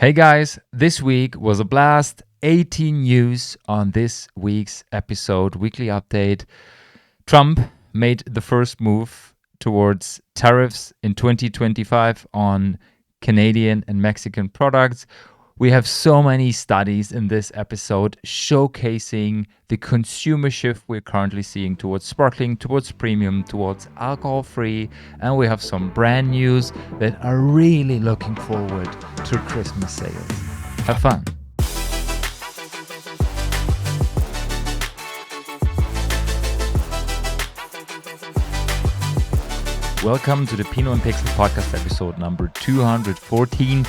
Hey guys, this week was a blast. 18 news on this week's episode, weekly update. Trump made the first move towards tariffs in 2025 on Canadian and Mexican products. We have so many studies in this episode showcasing the consumer shift we're currently seeing towards sparkling, towards premium, towards alcohol-free, and we have some brand news that are really looking forward to Christmas sales. Have fun. Welcome to the Pinot and Pixel podcast episode number 214.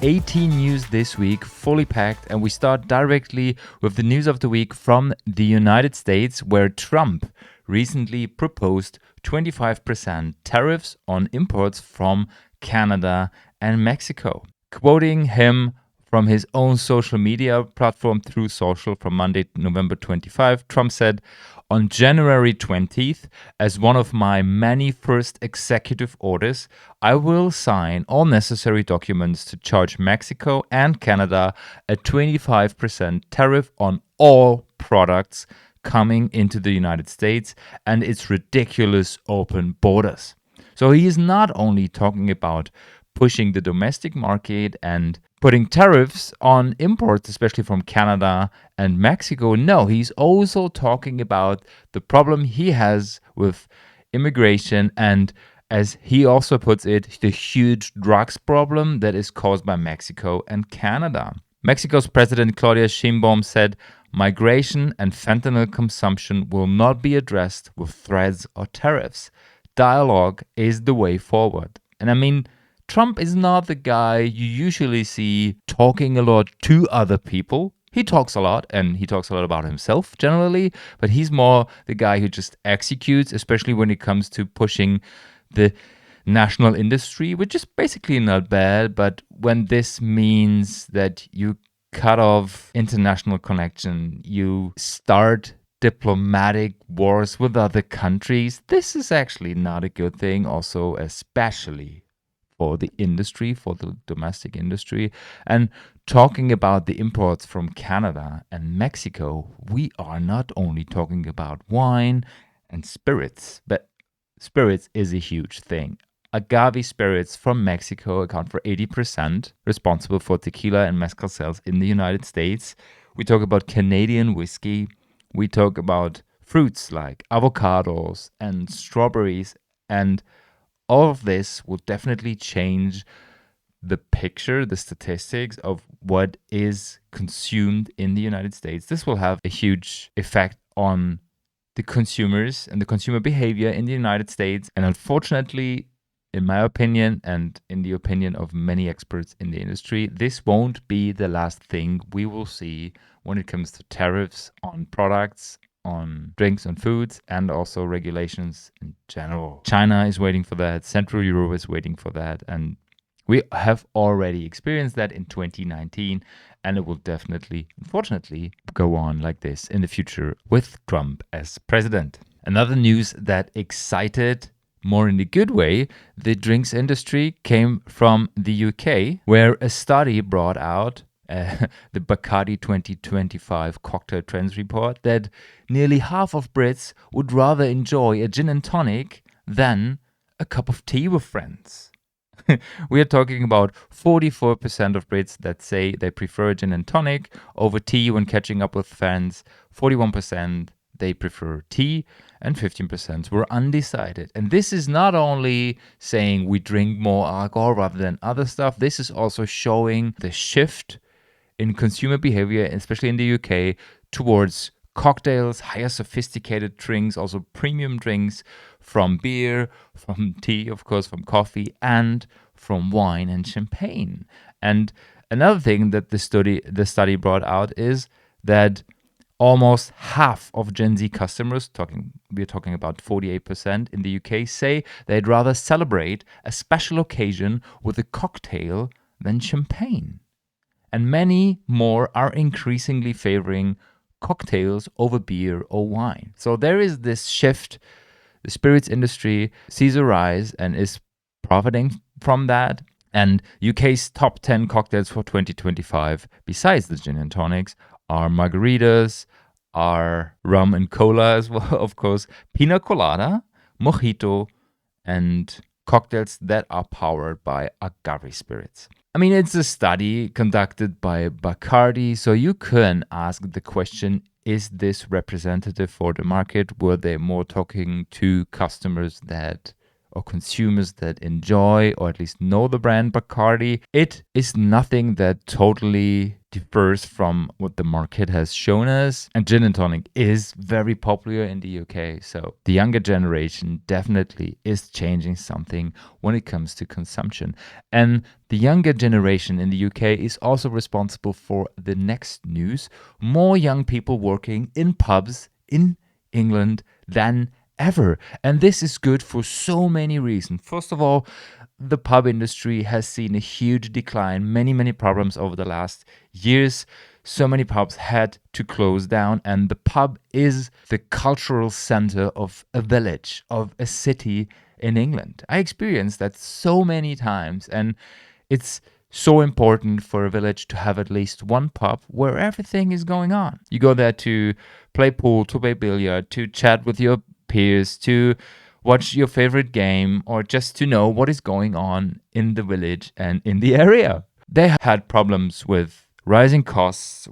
18 news this week, fully packed, and we start directly with the news of the week from the United States, where Trump recently proposed 25% tariffs on imports from Canada and Mexico. Quoting him from his own social media platform Through Social from Monday, November 25, Trump said, "On January 20th, as one of my many first executive orders, I will sign all necessary documents to charge Mexico and Canada a 25% tariff on all products coming into the United States and its ridiculous open borders." So he is not only talking about pushing the domestic market and putting tariffs on imports, especially from Canada and Mexico. No, he's also talking about the problem he has with immigration and, as he also puts it, the huge drugs problem that is caused by Mexico and Canada. Mexico's President Claudia Sheinbaum said, "Migration and fentanyl consumption will not be addressed with threats or tariffs. Dialogue is the way forward." And I mean, Trump is not the guy you usually see talking a lot to other people. He talks a lot, and he talks a lot about himself generally, but he's more the guy who just executes, especially when it comes to pushing the national industry, which is basically not bad. But when this means that you cut off international connection, you start diplomatic wars with other countries, this is actually not a good thing, also especially for the industry, for the domestic industry. And talking about the imports from Canada and Mexico, we are not only talking about wine and spirits, but spirits is a huge thing. Agave spirits from Mexico account for 80%, responsible for tequila and mezcal sales in the United States. We talk about Canadian whiskey. We talk about fruits like avocados and strawberries, and all of this will definitely change the picture, the statistics of what is consumed in the United States. This will have a huge effect on the consumers and the consumer behavior in the United States. And unfortunately, in my opinion, and in the opinion of many experts in the industry, this won't be the last thing we will see when it comes to tariffs on products, on drinks and foods, and also regulations in general. China is waiting for that. Central Europe is waiting for that. And we have already experienced that in 2019. And it will definitely, unfortunately, go on like this in the future with Trump as president. Another news that excited, more in the good way, the drinks industry came from the UK, where a study brought out the Bacardi 2025 Cocktail Trends Report that nearly half of Brits would rather enjoy a gin and tonic than a cup of tea with friends. We are talking about 44% of Brits that say they prefer gin and tonic over tea when catching up with friends, 41% they prefer tea, and 15% were undecided. And this is not only saying we drink more alcohol rather than other stuff, this is also showing the shift in consumer behavior, especially in the UK, towards cocktails, higher sophisticated drinks, also premium drinks from beer, from tea, of course, from coffee, and from wine and champagne. And another thing that the study brought out is that almost half of Gen Z customers, we're talking about 48% in the UK, say they'd rather celebrate a special occasion with a cocktail than champagne. And many more are increasingly favoring cocktails over beer or wine. So there is this shift. The spirits industry sees a rise and is profiting from that. And UK's top 10 cocktails for 2025, besides the gin and tonics, are margaritas, are rum and cola as well, of course, pina colada, mojito, and cocktails that are powered by agave spirits. I mean, it's a study conducted by Bacardi, so you can ask the question, is this representative for the market? Were they more talking to customers that or consumers that enjoy or at least know the brand Bacardi? It is nothing that totally differs from what the market has shown us. And gin and tonic is very popular in the UK. So the younger generation definitely is changing something when it comes to consumption. And the younger generation in the UK is also responsible for the next news. More young people working in pubs in England than ever. And this is good for so many reasons. First of all, the pub industry has seen a huge decline, many problems over the last years. So many pubs had to close down, and the pub is the cultural center of a village, of a city in England. I experienced that so many times, and it's so important for a village to have at least one pub where everything is going on. You go there to play pool, to play billiard, to chat with your peers, to watch your favorite game, or just to know what is going on in the village and in the area. They had problems with rising costs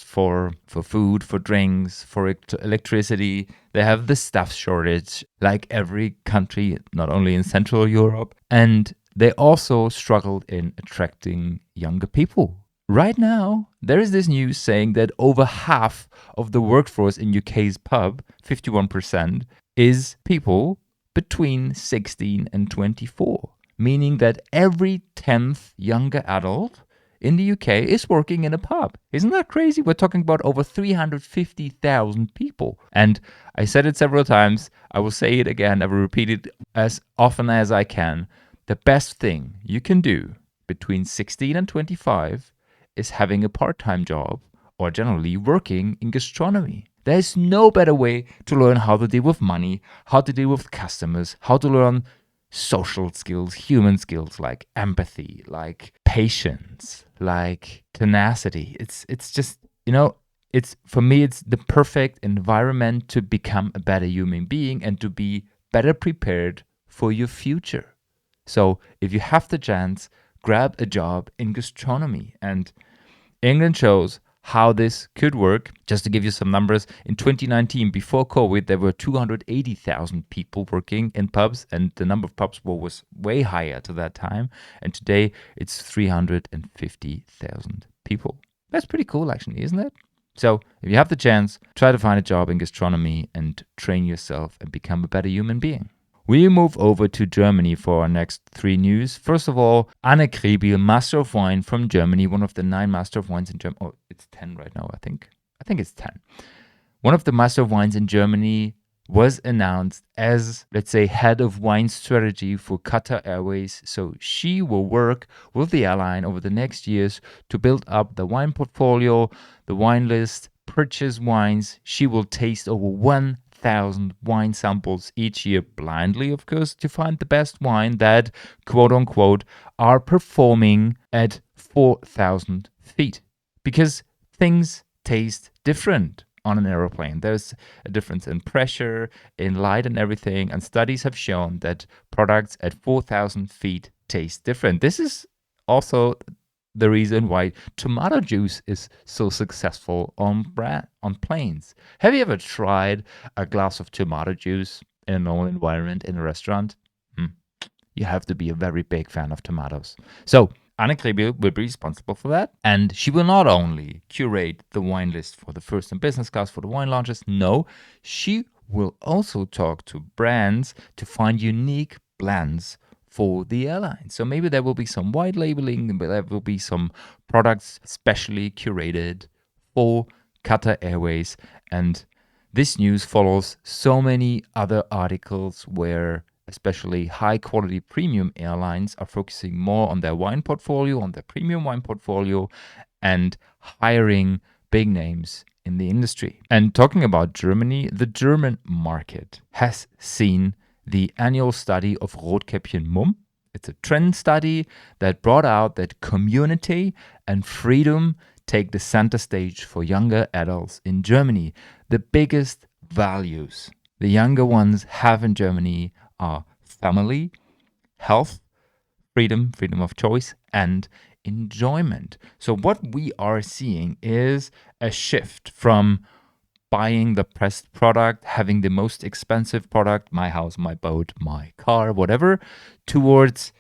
for food, for drinks, for electricity. They have the staff shortage, like every country, not only in Central Europe. And they also struggled in attracting younger people. Right now, there is this news saying that over half of the workforce in UK's pub, 51%, is people between 16 and 24, meaning that every 10th younger adult in the UK is working in a pub. Isn't that crazy? We're talking about over 350,000 people. And I said it several times. I will say it again. I will repeat it as often as I can. The best thing you can do between 16 and 25 is having a part-time job or generally working in gastronomy. There's no better way to learn how to deal with money, how to deal with customers, how to learn social skills, human skills like empathy, like patience, like tenacity. It's just, it's for me, it's the perfect environment to become a better human being and to be better prepared for your future. So if you have the chance, grab a job in gastronomy. And England shows how this could work. Just to give you some numbers, in 2019, before COVID, there were 280,000 people working in pubs, and the number of pubs was way higher to that time. And today, it's 350,000 people. That's pretty cool, actually, isn't it? So if you have the chance, try to find a job in gastronomy and train yourself and become a better human being. We move over to Germany for our next 3 news. First of all, Anne Krebiehl, Master of Wine from Germany, one of the 9 Master of Wines in Germany. Oh, it's 10 right now, I think. I think it's 10. One of the Master of Wines in Germany was announced as, let's say, head of wine strategy for Qatar Airways. So she will work with the airline over the next years to build up the wine portfolio, the wine list, purchase wines. She will taste over 1,000 wine samples each year blindly, of course, to find the best wine that, quote unquote, are performing at 4,000 feet. Because things taste different on an aeroplane. There's a difference in pressure, in light and everything. And studies have shown that products at 4,000 feet taste different. This is also the reason why tomato juice is so successful on planes. Have you ever tried a glass of tomato juice in a normal environment in a restaurant? You have to be a very big fan of tomatoes. So Anne Krebiehl will be responsible for that. And she will not only curate the wine list for the first and business class for the wine launches. No, she will also talk to brands to find unique blends for the airline. So maybe there will be some white labeling, but there will be some products specially curated for Qatar Airways. And this news follows so many other articles where especially high quality premium airlines are focusing more on their wine portfolio, on their premium wine portfolio, and hiring big names in the industry. And talking about Germany, the German market has seen the annual study of Rotkäppchen Mumm It's a trend study that brought out that community and freedom take the center stage for younger adults in Germany. The biggest values the younger ones have in Germany are family, health, freedom of choice, and enjoyment. So what we are seeing is a shift from buying the pressed product, having the most expensive product, my house, my boat, my car, whatever, towards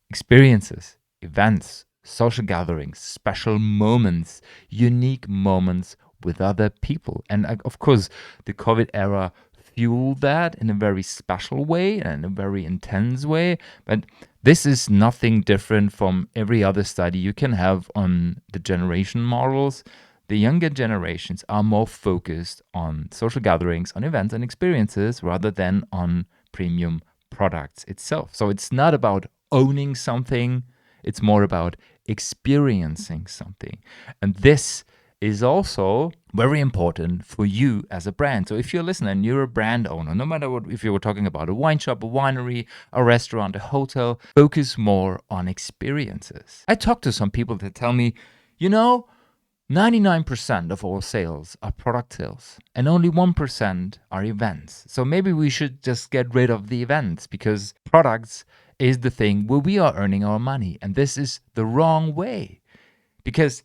experiences, events, social gatherings, special moments, unique moments with other people. And of course, the COVID era fueled that in a very special way and a very intense way. But this is nothing different from every other study you can have on the generation models. The younger generations are more focused on social gatherings, on events and experiences rather than on premium products itself. So it's not about owning something, it's more about experiencing something. And this is also very important for you as a brand. So if you're listening and you're a brand owner, no matter what, if you were talking about a wine shop, a winery, a restaurant, a hotel, focus more on experiences. I talk to some people that tell me, 99% of all sales are product sales and only 1% are events. So maybe we should just get rid of the events because products is the thing where we are earning our money. And this is the wrong way because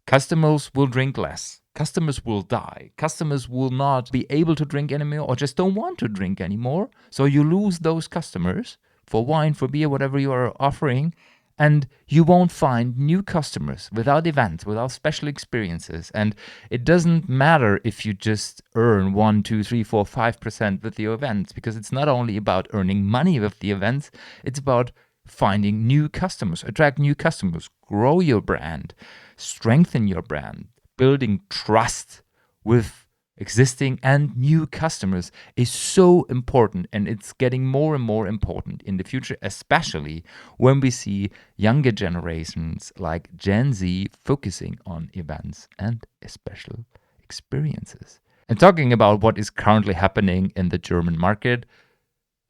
customers will drink less. Customers will die. Customers will not be able to drink anymore or just don't want to drink anymore. So you lose those customers for wine, for beer, whatever you are offering. And you won't find new customers without events, without special experiences. And it doesn't matter if you just earn 1, 2, 3, 4, 5% with the events, because it's not only about earning money with the events, it's about finding new customers, attract new customers, grow your brand, strengthen your brand, building trust with existing and new customers is so important, and it's getting more and more important in the future, especially when we see younger generations like Gen Z focusing on events and special experiences. And talking about what is currently happening in the German market,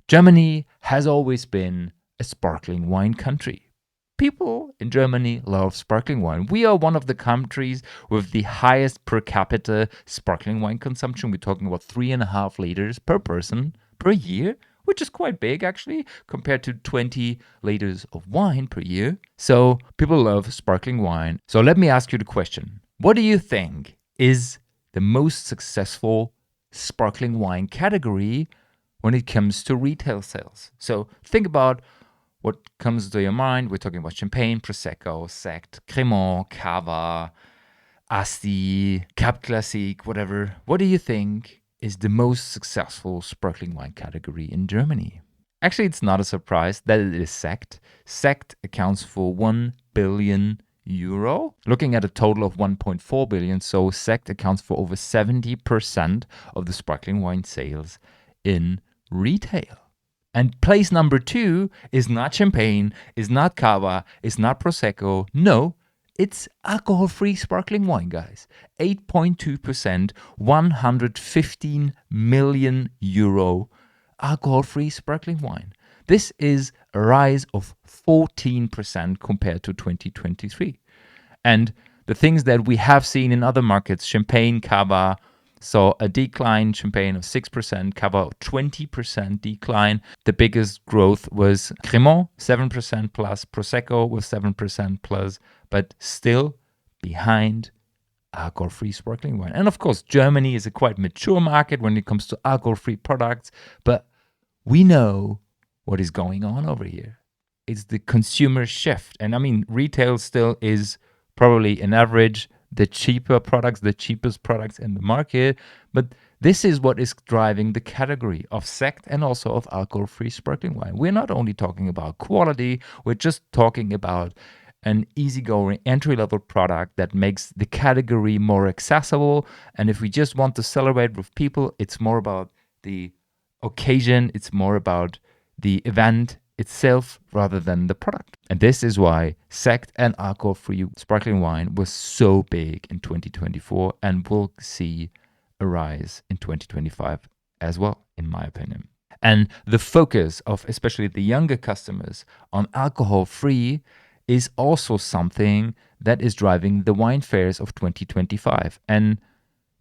Germany has always been a sparkling wine country. People in Germany love sparkling wine. We are one of the countries with the highest per capita sparkling wine consumption. We're talking about 3.5 liters per person per year, which is quite big actually, compared to 20 liters of wine per year. So people love sparkling wine. So let me ask you the question. What do you think is the most successful sparkling wine category when it comes to retail sales? So think about what comes to your mind. We're talking about champagne, Prosecco, Sekt, Cremant, Cava, Asti, Cap Classique, whatever. What do you think is the most successful sparkling wine category in Germany? Actually, it's not a surprise that it is Sekt. Sekt accounts for 1 billion euro, looking at a total of 1.4 billion. So Sekt accounts for over 70% of the sparkling wine sales in retail. And place number 2 is not champagne, is not cava, is not prosecco. No, it's alcohol-free sparkling wine, guys. 8.2%, 115 million euro alcohol-free sparkling wine. This is a rise of 14% compared to 2023. And the things that we have seen in other markets, champagne, cava, saw a decline, champagne of 6%, Cava 20% decline. The biggest growth was Cremant, 7% plus, Prosecco with 7% plus, but still behind alcohol-free sparkling wine. And of course, Germany is a quite mature market when it comes to alcohol-free products, but we know what is going on over here. It's the consumer shift. And I mean, retail still is probably an average the cheapest products in the market. But this is what is driving the category of Sekt and also of alcohol-free sparkling wine. We're not only talking about quality, we're just talking about an easygoing entry-level product that makes the category more accessible. And if we just want to celebrate with people, it's more about the occasion, it's more about the event itself rather than the product. And this is why Sekt and alcohol-free sparkling wine was so big in 2024 and will see a rise in 2025 as well, in my opinion. And the focus of especially the younger customers on alcohol-free is also something that is driving the wine fairs of 2025. And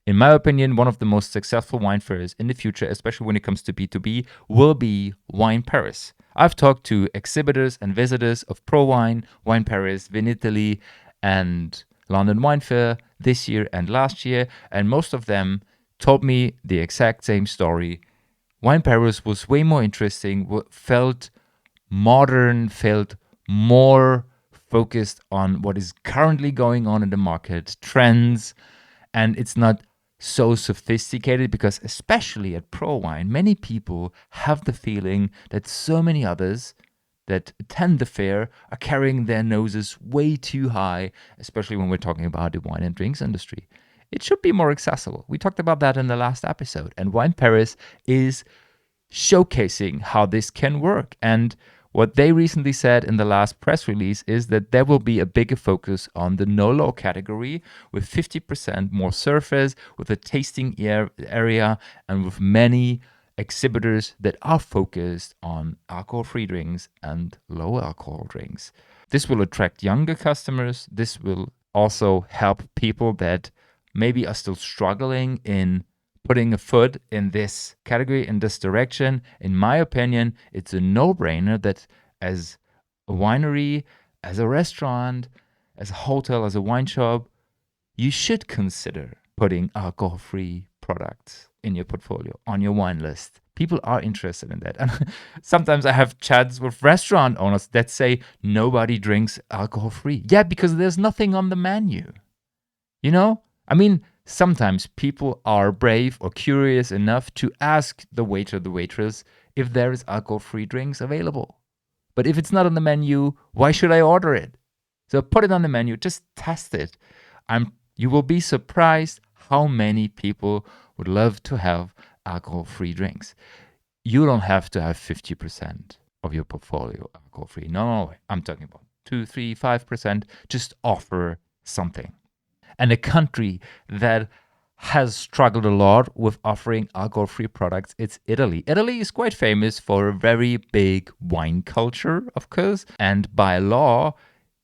in my opinion, one of the most successful wine fairs in the future, especially when it comes to B2B, will be Wine Paris. I've talked to exhibitors and visitors of Pro Wine, Wine Paris, Vinitaly, and London Wine Fair this year and last year, and most of them told me the exact same story. Wine Paris was way more interesting, felt modern, felt more focused on what is currently going on in the market, trends, and it's not so sophisticated because especially at Pro Wine, many people have the feeling that so many others that attend the fair are carrying their noses way too high, especially when we're talking about the wine and drinks industry. It should be more accessible. We talked about that in the last episode, and Wine Paris is showcasing how this can work. And what they recently said in the last press release is that there will be a bigger focus on the no-low category with 50% more surface, with a tasting area, and with many exhibitors that are focused on alcohol-free drinks and low alcohol drinks. This will attract younger customers. This will also help people that maybe are still struggling in putting a foot in this category, in this direction. In my opinion, it's a no-brainer that as a winery, as a restaurant, as a hotel, as a wine shop, you should consider putting alcohol-free products in your portfolio, on your wine list. People are interested in that. And sometimes I have chats with restaurant owners that say nobody drinks alcohol-free. Yeah, because there's nothing on the menu. You know? I mean, sometimes people are brave or curious enough to ask the waiter, the waitress, if there is alcohol-free drinks available. But if it's not on the menu, why should I order it? So put it on the menu, just test it. You will be surprised how many people would love to have alcohol-free drinks. You don't have to have 50% of your portfolio alcohol-free. No, I'm talking about 2, 3, 5%. Just offer something. And a country that has struggled a lot with offering alcohol-free products, it's Italy. Italy is quite famous for a very big wine culture, of course. And by law,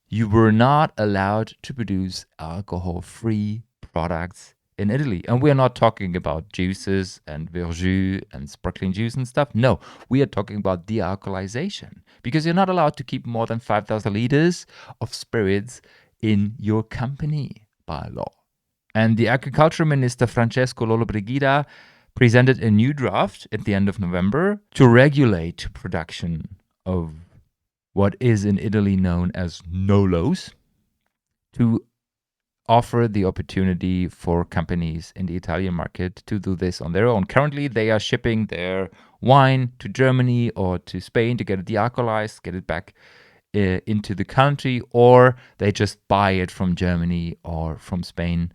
you were not allowed to produce alcohol-free products in Italy. And we're not talking about juices and verjus and sparkling juice and stuff. No, we are talking about dealcoholization, because you're not allowed to keep more than 5,000 liters of spirits in your company by law. And the agriculture minister Francesco Lollobrigida presented a new draft at the end of November to regulate production of what is in Italy known as no-lows, to offer the opportunity for companies in the Italian market to do this on their own. Currently, they are shipping their wine to Germany or to Spain to get it dealcoholized, get it back into the country, or they just buy it from Germany or from Spain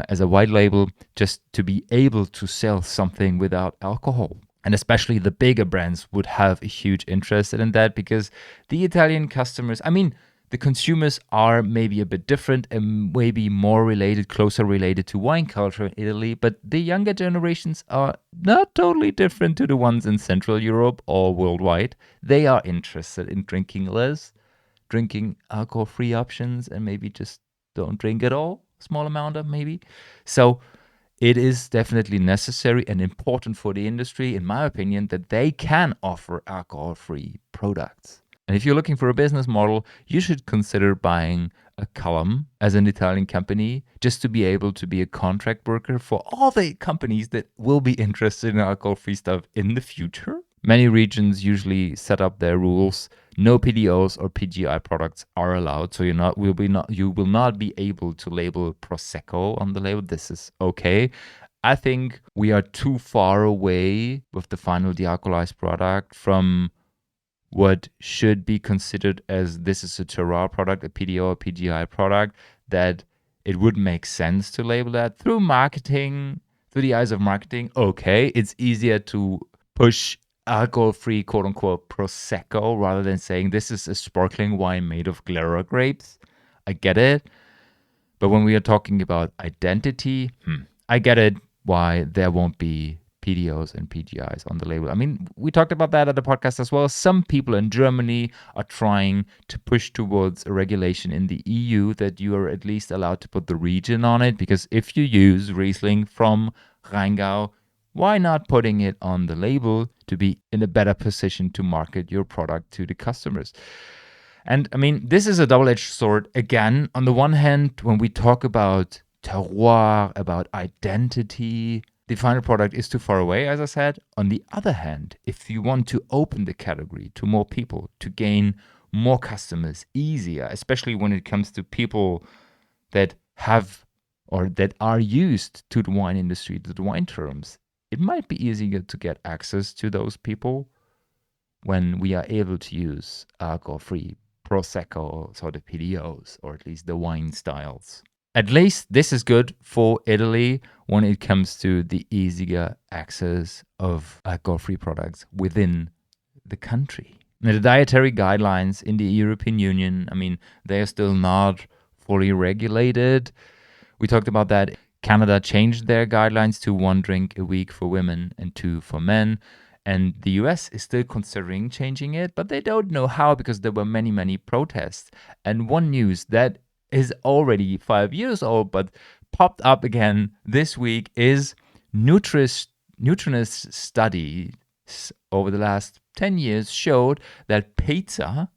as a white label, just to be able to sell something without alcohol. And especially the bigger brands would have a huge interest in that, because the Italian customers, I mean, the consumers are maybe a bit different and maybe more related, closer related to wine culture in Italy, but the younger generations are not totally different to the ones in Central Europe or worldwide. They are interested in drinking less, drinking alcohol-free options, and maybe just don't drink at all, small amount of maybe. So it is definitely necessary and important for the industry, in my opinion, that they can offer alcohol-free products. And if you're looking for a business model, you should consider buying a column as an Italian company, just to be able to be a contract worker for all the companies that will be interested in alcohol-free stuff in the future. Many regions usually set up their rules. No PDOs or PGI products are allowed, so you will not be able to label Prosecco on the label. This is okay. I think we are too far away with the final dealcoholized product from what should be considered as this is a terroir product, a PDO or PGI product, that it would make sense to label that through marketing, through the eyes of marketing. Okay, it's easier to push alcohol-free, quote-unquote, Prosecco rather than saying this is a sparkling wine made of Glera grapes. I get it. But when we are talking about identity, I get it why there won't be PDOs and PGIs on the label. I mean, we talked about that at the podcast as well. Some people in Germany are trying to push towards a regulation in the EU that you are at least allowed to put the region on it, because if you use Riesling from Rheingau, why not putting it on the label to be in a better position to market your product to the customers? And I mean, this is a double-edged sword. Again, on the one hand, when we talk about terroir, about identity, the final product is too far away, as I said. On the other hand, if you want to open the category to more people, to gain more customers easier, especially when it comes to people that have or that are used to the wine industry, to the wine terms, it might be easier to get access to those people when we are able to use alcohol-free Prosecco, so the PDOs, or at least the wine styles. At least this is good for Italy when it comes to the easier access of alcohol-free products within the country. Now, the dietary guidelines in the European Union, I mean, they are still not fully regulated. We talked about that. Canada changed their guidelines to 1 drink a week for women and 2 for men. And the US is still considering changing it, but they don't know how because there were many, many protests. And one news that is already 5 years old, but popped up again this week is nutritionist studies over the last 10 years showed that pizza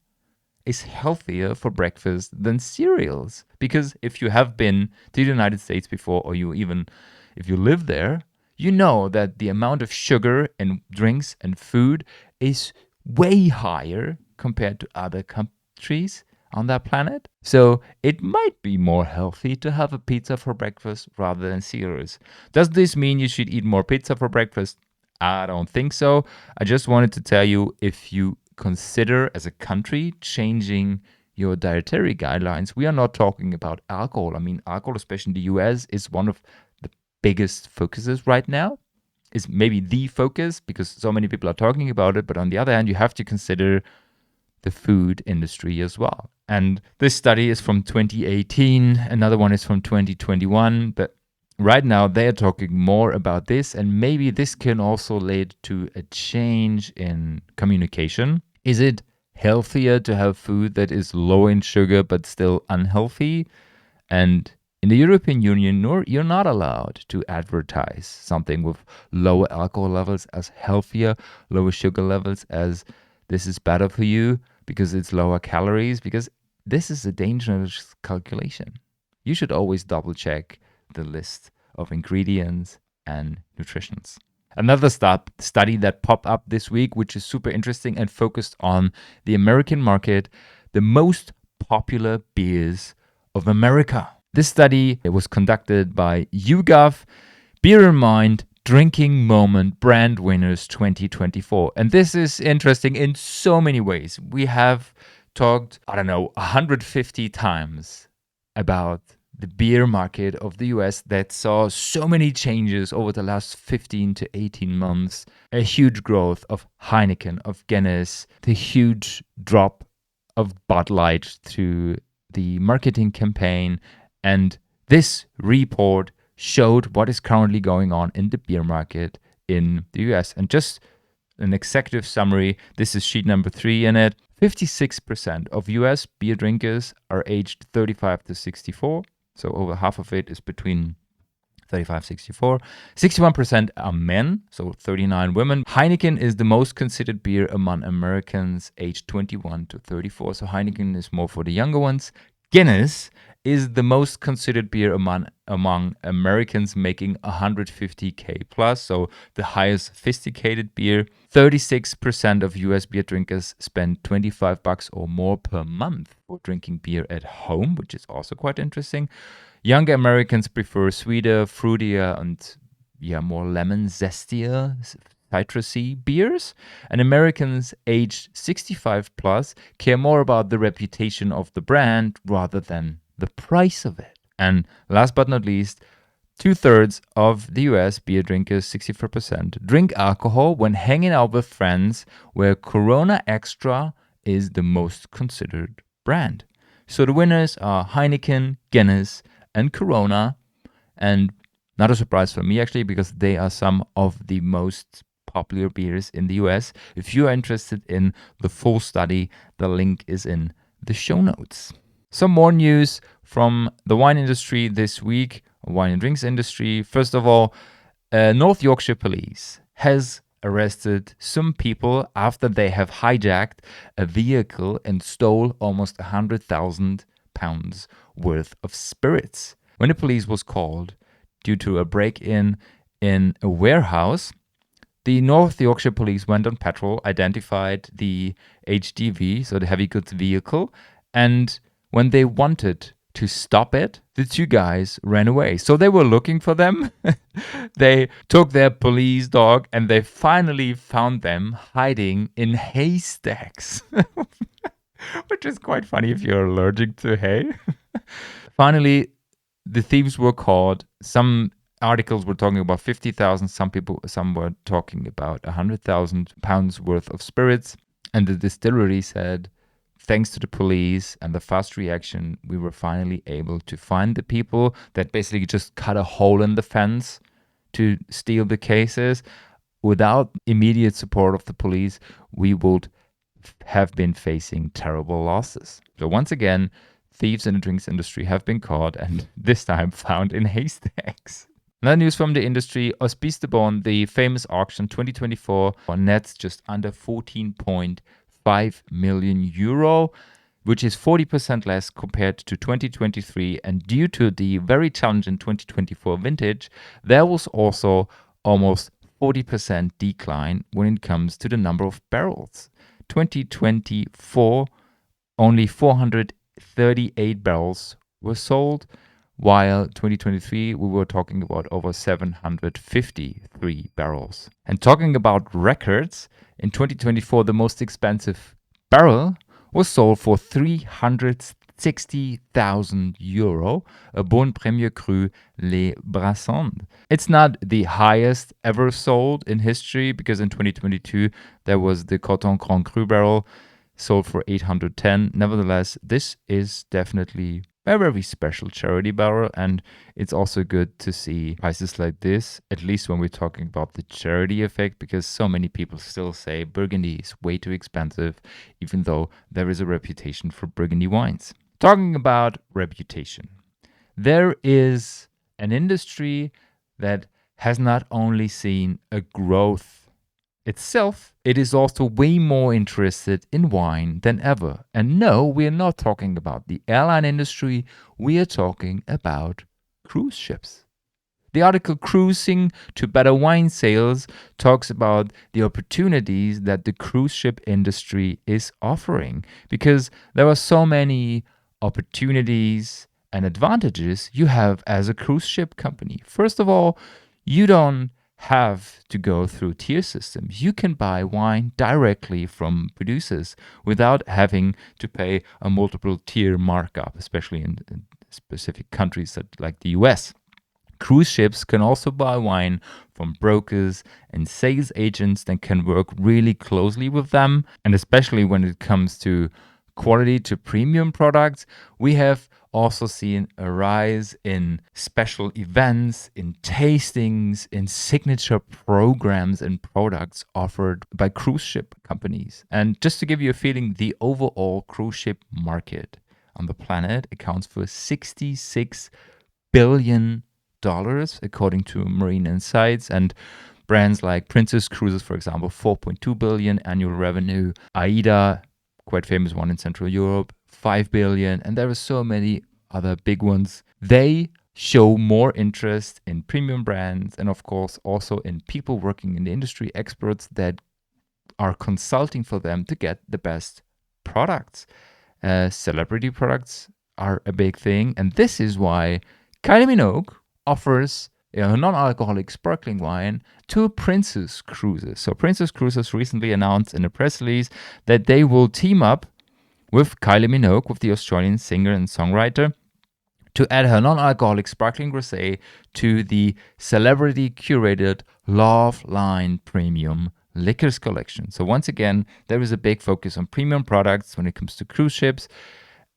is healthier for breakfast than cereals. Because if you have been to the United States before, or if you live there, you know that the amount of sugar in drinks and food is way higher compared to other countries on that planet. So it might be more healthy to have a pizza for breakfast rather than cereals. Does this mean you should eat more pizza for breakfast? I don't think so. I just wanted to tell you, if you consider as a country changing your dietary guidelines, we are not talking about alcohol. I mean, alcohol, especially in the US, is one of the biggest focuses right now. Is maybe the focus because so many people are talking about it. But on the other hand, you have to consider the food industry as well. And this study is from 2018. Another one is from 2021. But right now, they are talking more about this. And maybe this can also lead to a change in communication. Is it healthier to have food that is low in sugar but still unhealthy? And in the European Union, you're not allowed to advertise something with lower alcohol levels as healthier, lower sugar levels as this is better for you because it's lower calories, because this is a dangerous calculation. You should always double check the list of ingredients and nutritions. Another study that popped up this week, which is super interesting and focused on the American market, the most popular beers of America. This study was conducted by YouGov, Beer in Mind, Drinking Moment Brand Winners 2024. And this is interesting in so many ways. We have talked, 150 times about the beer market of the US that saw so many changes over the last 15 to 18 months. A huge growth of Heineken, of Guinness, the huge drop of Bud Light through the marketing campaign. And this report showed what is currently going on in the beer market in the US. And just an executive summary, this is sheet number 3 in it. 56% of US beer drinkers are aged 35 to 64. So over half of it is between 35 and 64. 61% are men, so 39 women. Heineken is the most considered beer among Americans aged 21 to 34. So Heineken is more for the younger ones. Guinness is the most considered beer among Americans making 150K plus, so the highest sophisticated beer. 36% of US beer drinkers spend $25 or more per month for drinking beer at home, which is also quite interesting. Younger Americans prefer sweeter, fruitier, and more lemon zestier, citrusy beers. And Americans aged 65 plus care more about the reputation of the brand rather than the price of it. And last but not least, 2/3 of the US beer drinkers, 64%, drink alcohol when hanging out with friends, where Corona Extra is the most considered brand. So the winners are Heineken, Guinness, and Corona. And Not a surprise for me, actually, because they are some of the most popular beers in the US. If you are interested in the full study, the link is in the show notes. Some more news from the wine industry this week, wine and drinks industry. First of all, North Yorkshire police has arrested some people after they have hijacked a vehicle and stole almost £100,000 worth of spirits. When the police was called due to a break-in in a warehouse, the North Yorkshire police went on patrol, identified the HGV, so the heavy goods vehicle, and when they wanted to stop it, the two guys ran away. So they were looking for them. They took their police dog and they finally found them hiding in haystacks, which is quite funny if you're allergic to hay. Finally, the thieves were caught. Some articles were talking about 50,000. Some were talking about £100,000 worth of spirits. And the distillery said, thanks to the police and the fast reaction, we were finally able to find the people that basically just cut a hole in the fence to steal the cases. Without immediate support of the police, we would have been facing terrible losses. So once again, thieves in the drinks industry have been caught, and this time found in haystacks. Another news from the industry, Hospices de Beaune, the famous auction 2024, nets just under 14.5 million euro, which is 40% less compared to 2023. And due to the very challenging 2024 vintage, there was also almost 40% decline when it comes to the number of barrels. 2024, only 438 barrels were sold, while 2023, we were talking about over 753 barrels. And talking about records, in 2024, the most expensive barrel was sold for 360,000 euro, a Beaune Premier Cru Les Brassons. It's not the highest ever sold in history, because in 2022, there was the Coton Grand Cru barrel sold for 810. Nevertheless, this is definitely a very special charity barrel, and it's also good to see prices like this, at least when we're talking about the charity effect, because so many people still say Burgundy is way too expensive, even though there is a reputation for Burgundy wines. Talking about reputation, there is an industry that has not only seen a growth itself, it is also way more interested in wine than ever. And no, we are not talking about the airline industry, we are talking about cruise ships. The article Cruising to Better Wine Sales talks about the opportunities that the cruise ship industry is offering, because there are so many opportunities and advantages you have as a cruise ship company. First of all, you don't have to go through tier systems. You can buy wine directly from producers without having to pay a multiple tier markup, especially in specific countries like the US. Cruise ships can also buy wine from brokers and sales agents that can work really closely with them. And especially when it comes to quality to premium products, we have also seen a rise in special events, in tastings, in signature programs and products offered by cruise ship companies. And just to give you a feeling, the overall cruise ship market on the planet accounts for $66 billion, according to Marine Insights. And brands like Princess Cruises, for example, 4.2 billion annual revenue. AIDA, quite famous one in Central Europe, 5 billion, and there are so many other big ones. They show more interest in premium brands, and of course also in people working in the industry, experts that are consulting for them to get the best products. Celebrity products are a big thing, and this is why Kylie Minogue offers a non-alcoholic sparkling wine to Princess Cruises. So Princess Cruises recently announced in a press release that they will team up with Kylie Minogue, with the Australian singer and songwriter, to add her non-alcoholic sparkling rosé to the celebrity-curated Love Line Premium Liquors collection. So once again, there is a big focus on premium products when it comes to cruise ships.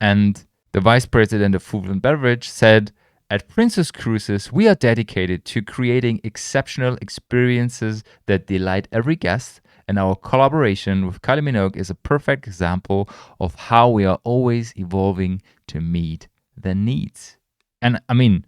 And the vice president of food and beverage said, At Princess Cruises, we are dedicated to creating exceptional experiences that delight every guest, and our collaboration with Kylie Minogue is a perfect example of how we are always evolving to meet their needs. And I mean,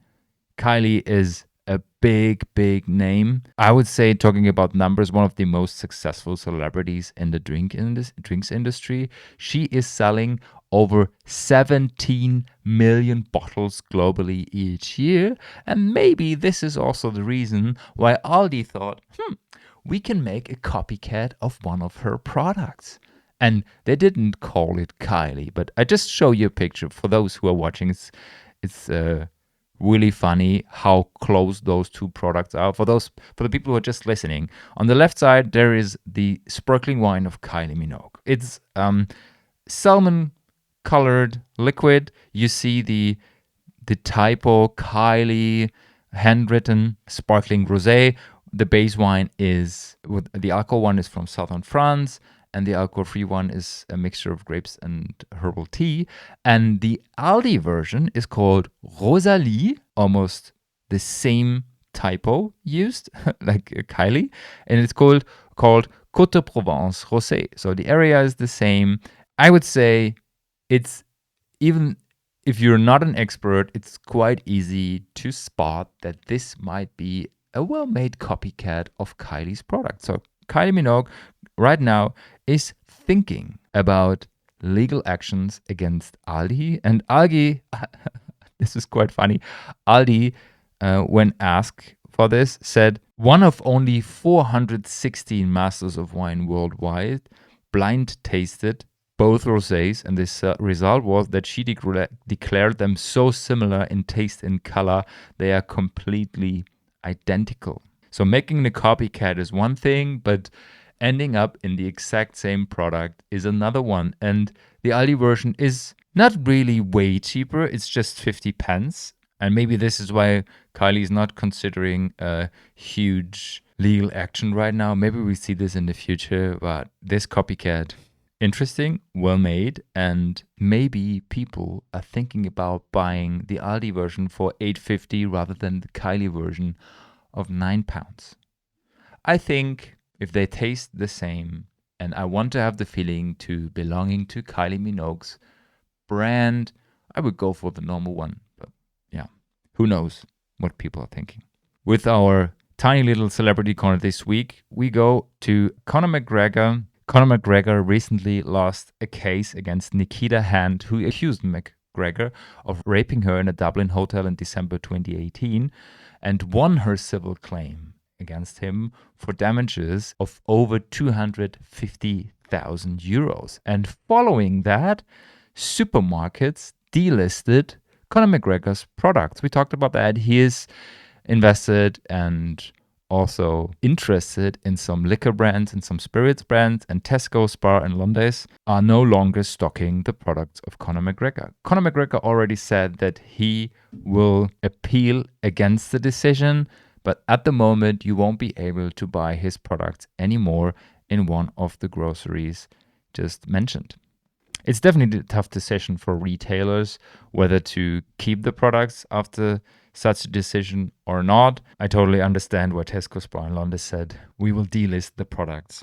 Kylie is a big name. I would say, talking about numbers, one of the most successful celebrities in the drinks industry. She is selling over 17 million bottles globally each year. And maybe this is also the reason why Aldi thought, we can make a copycat of one of her products. And they didn't call it Kylie, but I just show you a picture for those who are watching. It's really funny how close those two products are. For the people who are just listening, on the left side there is the sparkling wine of Kylie Minogue. It's salmon colored liquid. You see the typo Kylie handwritten sparkling rosé. The base wine is the alcohol one is from southern France, and the alcohol-free one is a mixture of grapes and herbal tea. And the Aldi version is called Rosalie, almost the same typo used, like Kylie, and it's called Côte de Provence Rosé. So the area is the same. I would say it's, even if you're not an expert, it's quite easy to spot that this might be a well-made copycat of Kylie's product. So Kylie Minogue right now is thinking about legal actions against Aldi. And Aldi, this is quite funny, Aldi, when asked for this, said one of only 416 masters of wine worldwide blind tasted both rosés, and this result was that she declared them so similar in taste and color, they are completely identical. So making a copycat is one thing, but ending up in the exact same product is another one. And the Aldi version is not really way cheaper, it's just 50 pence. And maybe this is why Kylie is not considering a huge legal action right now. Maybe we see this in the future, but this copycat, interesting, well made, and maybe people are thinking about buying the Aldi version for $8.50 rather than the Kylie version of £9. I think if they taste the same, and I want to have the feeling to belonging to Kylie Minogue's brand, I would go for the normal one. But yeah, who knows what people are thinking. With our tiny little celebrity corner this week, we go to Conor McGregor. Conor McGregor recently lost a case against Nikita Hand, who accused McGregor of raping her in a Dublin hotel in December 2018, and won her civil claim against him for damages of over 250,000 euros. And following that, supermarkets delisted Conor McGregor's products. We talked about that. He is invested and also interested in some liquor brands and some spirits brands, and Tesco, Spar and Londres are no longer stocking the products of Conor McGregor. Conor McGregor already said that he will appeal against the decision, but at the moment you won't be able to buy his products anymore in one of the groceries just mentioned. It's definitely a tough decision for retailers whether to keep the products after such a decision or not. I totally understand what Tesco, Spar and Londres said. We will delist the products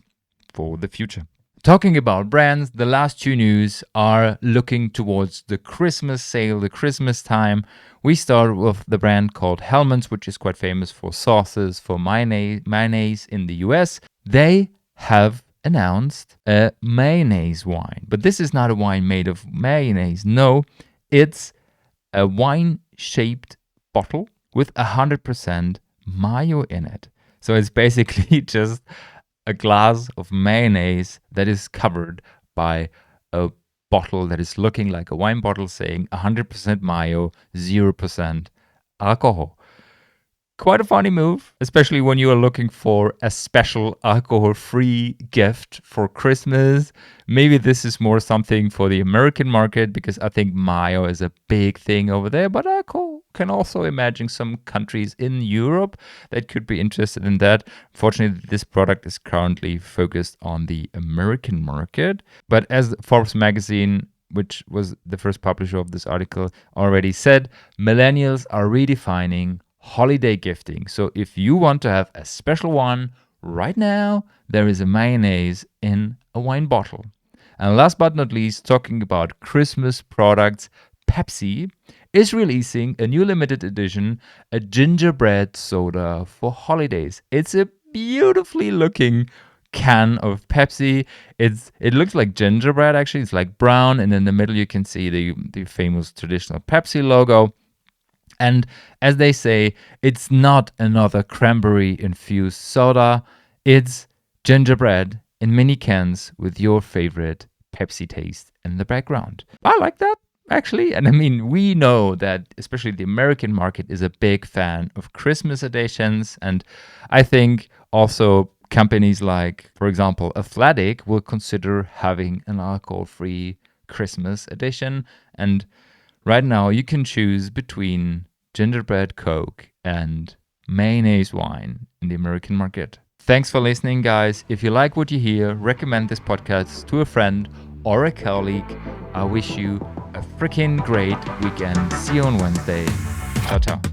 for the future. Talking about brands, the last two news are looking towards the Christmas sale, the Christmas time. We start with the brand called Helllmann, which is quite famous for sauces, for mayonnaise in the US. They have announced a mayonnaise wine. But this is not a wine made of mayonnaise. No, it's a wine-shaped bottle with 100% mayo in it. So it's basically just a glass of mayonnaise that is covered by a bottle that is looking like a wine bottle saying 100% mayo, 0% alcohol. Quite a funny move, especially when you are looking for a special alcohol-free gift for Christmas. Maybe this is more something for the American market, because I think mayo is a big thing over there. But I can also imagine some countries in Europe that could be interested in that. Fortunately, this product is currently focused on the American market. But as Forbes magazine which was the first publisher of this article, already said millennials are redefining holiday gifting. So if you want to have a special one right now, there is a mayonnaise in a wine bottle. And last but not least, talking about Christmas products, Pepsi is releasing a new limited edition, a gingerbread soda for holidays. It's a beautifully looking can of Pepsi. It looks like gingerbread, actually. It's like brown, and in the middle you can see the famous traditional Pepsi logo. And as they say, it's not another cranberry-infused soda. It's gingerbread in mini cans with your favorite Pepsi taste in the background. I like that, actually. And I mean, we know that especially the American market is a big fan of Christmas editions. And I think also companies like, for example, Athletic will consider having an alcohol-free Christmas edition. And right now, you can choose between Gingerbread Coke and Mayonnaise Wine in the American market. Thanks for listening, guys. If you like what you hear, recommend this podcast to a friend or a colleague. I wish you a freaking great weekend. See you on Wednesday. Ciao, ciao.